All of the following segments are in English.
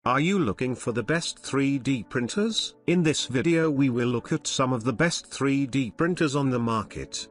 Are you looking for the best 3D printers? In this video we will look at some of the best 3D printers on the market.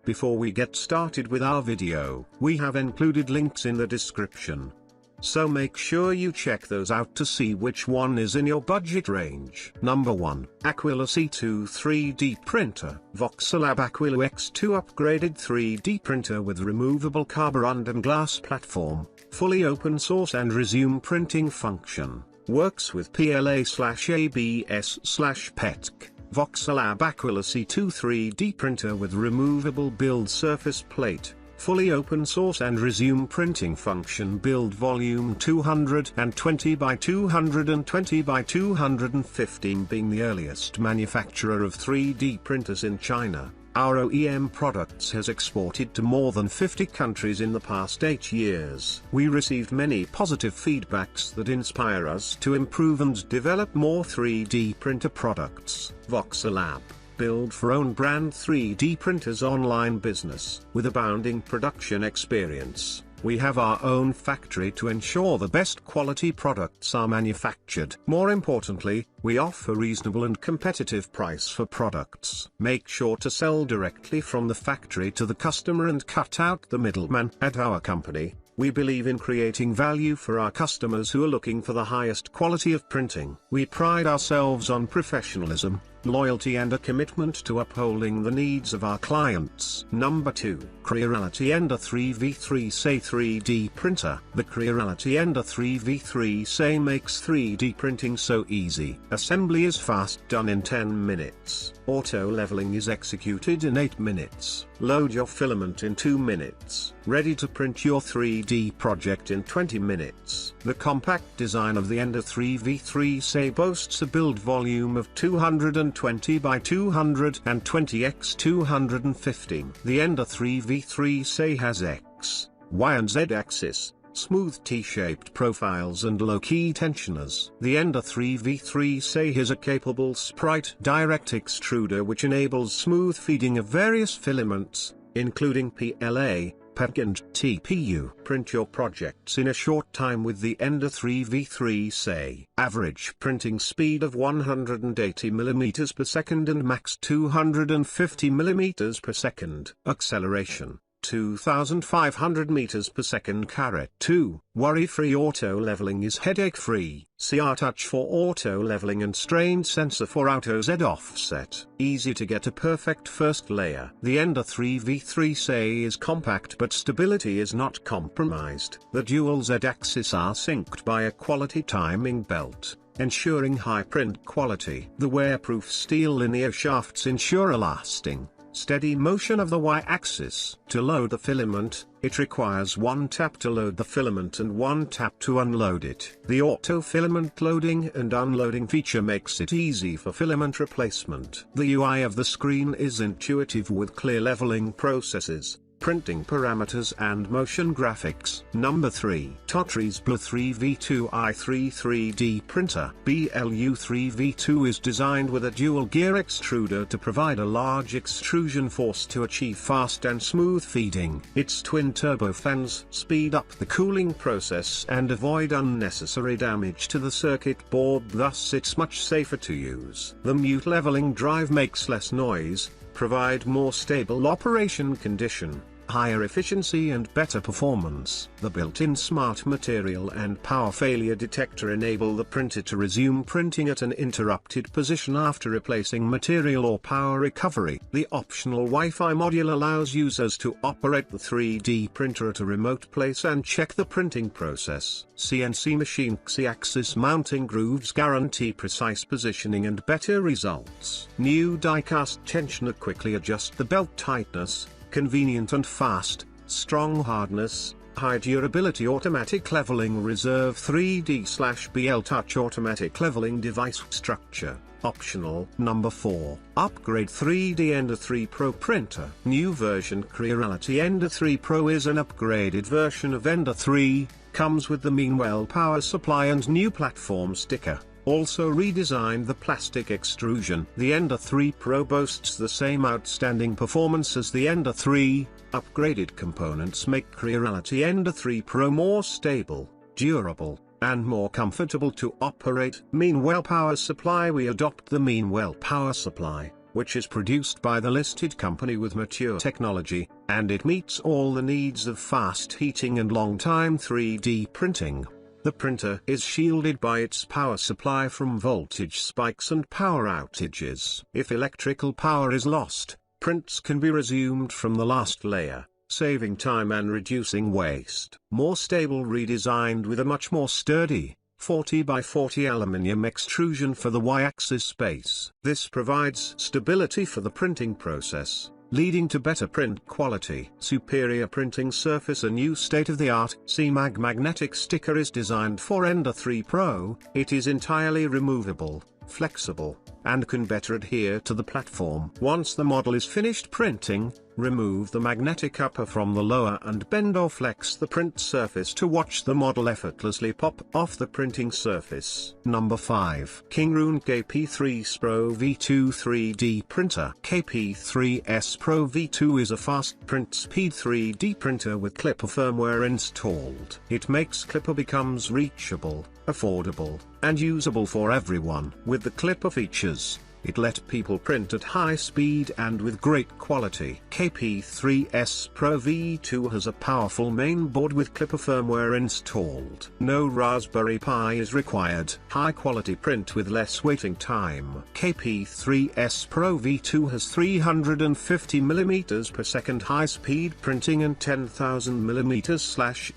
Before we get started with our video, we have included links in the description. So make sure you check those out to see which one is in your budget range. Number 1. Aquila C2 3D Printer. Voxelab Aquila X2 upgraded 3D printer with removable carbon and glass platform, fully open source and resume printing function. Works with PLA/ABS/PETC. Voxelab Aquila C2 3D printer with removable build surface plate, fully open source and resume printing function. Build volume 220 by 220 by 215. Being the earliest manufacturer of 3D printers in China, our OEM products has exported to more than 50 countries in the past 8 years. We received many positive feedbacks that inspire us to improve and develop more 3D printer products. Voxelab. Build for own brand 3D printers online business. With abounding production experience, we have our own factory to ensure the best quality products are manufactured. More importantly, we offer reasonable and competitive price for products. Make sure to sell directly from the factory to the customer and cut out the middleman. At our company, we believe in creating value for our customers who are looking for the highest quality of printing. We pride ourselves on professionalism, loyalty and a commitment to upholding the needs of our clients. Number 2. Creality Ender 3v3 SE 3D Printer. The Creality Ender 3v3 SE makes 3D printing so easy. Assembly is fast, done in 10 minutes. Auto leveling is executed in 8 minutes. Load your filament in 2 minutes. Ready to print your 3D project in 20 minutes. The compact design of the Ender 3v3 SE boasts a build volume of 220 by 220 x 215. The Ender 3v3 SE has X, Y and Z axis, smooth T-shaped profiles and low-key tensioners. The Ender 3v3 SE has a capable sprite direct extruder which enables smooth feeding of various filaments, including PLA, PETC and TPU. Print your projects in a short time with the Ender 3v3 SE. Average printing speed of 180 mm per second and max 250 mm per second. Acceleration 2500 meters per second. 2. Worry-free auto leveling is headache-free. CR Touch for auto leveling and strain sensor for auto Z offset. Easy to get a perfect first layer. The Ender 3v3 SE is compact but stability is not compromised. The dual Z axis are synced by a quality timing belt, ensuring high print quality. The wear-proof steel linear shafts ensure a lasting, steady motion of the Y-axis. To load the filament, it requires one tap to load the filament and one tap to unload it. The auto filament loading and unloading feature makes it easy for filament replacement. The UI of the screen is intuitive with clear leveling processes, printing parameters and motion graphics. Number 3. Totris BLU 3v2 i3 3D Printer. BLU 3v2 is designed with a dual gear extruder to provide a large extrusion force to achieve fast and smooth feeding. Its twin turbofans speed up the cooling process and avoid unnecessary damage to the circuit board, thus it's much safer to use. The mute leveling drive makes less noise, provide more stable operation condition, higher efficiency and better performance. The built-in smart material and power failure detector enable the printer to resume printing at an interrupted position after replacing material or power recovery. The optional Wi-Fi module allows users to operate the 3D printer at a remote place and check the printing process. CNC machine X-axis mounting grooves guarantee precise positioning and better results. New die-cast tensioner quickly adjust the belt tightness, convenient and fast, strong hardness, high durability. Automatic leveling reserve 3D/BL touch automatic leveling device structure, optional. Number 4. Upgrade 3D Ender 3 Pro Printer. New version Creality Ender 3 Pro is an upgraded version of Ender 3, comes with the Meanwell power supply and new platform sticker. Also redesigned the plastic extrusion. The Ender 3 Pro boasts the same outstanding performance as the Ender 3. Upgraded components make Creality Ender 3 Pro more stable, durable, and more comfortable to operate. Meanwell power supply. We adopt the Meanwell power supply, which is produced by the listed company with mature technology, and it meets all the needs of fast heating and long-time 3D printing. The printer is shielded by its power supply from voltage spikes and power outages. If electrical power is lost, prints can be resumed from the last layer, saving time and reducing waste. More stable, redesigned with a much more sturdy 40 by 40 aluminium extrusion for the Y-axis space. This provides stability for the printing process, leading to better print quality. Superior printing surface. A new state-of-the-art CMAG magnetic sticker is designed for Ender 3 Pro. It is entirely removable, flexible, and can better adhere to the platform. Once the model is finished printing, remove the magnetic upper from the lower and bend or flex the print surface to watch the model effortlessly pop off the printing surface. Number 5. Kingroon KP3S Pro V2 3D Printer. KP3S Pro V2 is a fast print speed 3D printer with Clipper firmware installed. It makes Clipper becomes reachable, affordable, and usable for everyone. With the Clipper features, it let people print at high speed and with great quality. KP3S Pro V2 has a powerful main board with Clipper firmware installed. No Raspberry Pi is required. High quality print with less waiting time. KP3S Pro V2 has 350 mm per second high speed printing and 10,000 mm/s²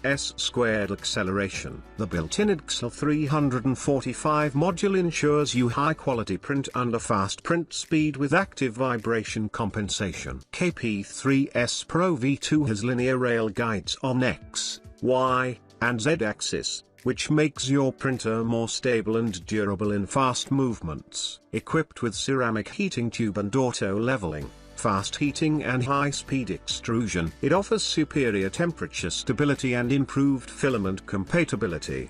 acceleration. The built-in Excel 345 module ensures you high quality print under fast print speed with active vibration compensation. KP3S Pro V2 has linear rail guides on X, Y, and Z axis, which makes your printer more stable and durable in fast movements. Equipped with ceramic heating tube and auto leveling, fast heating and high-speed extrusion, it offers superior temperature stability and improved filament compatibility.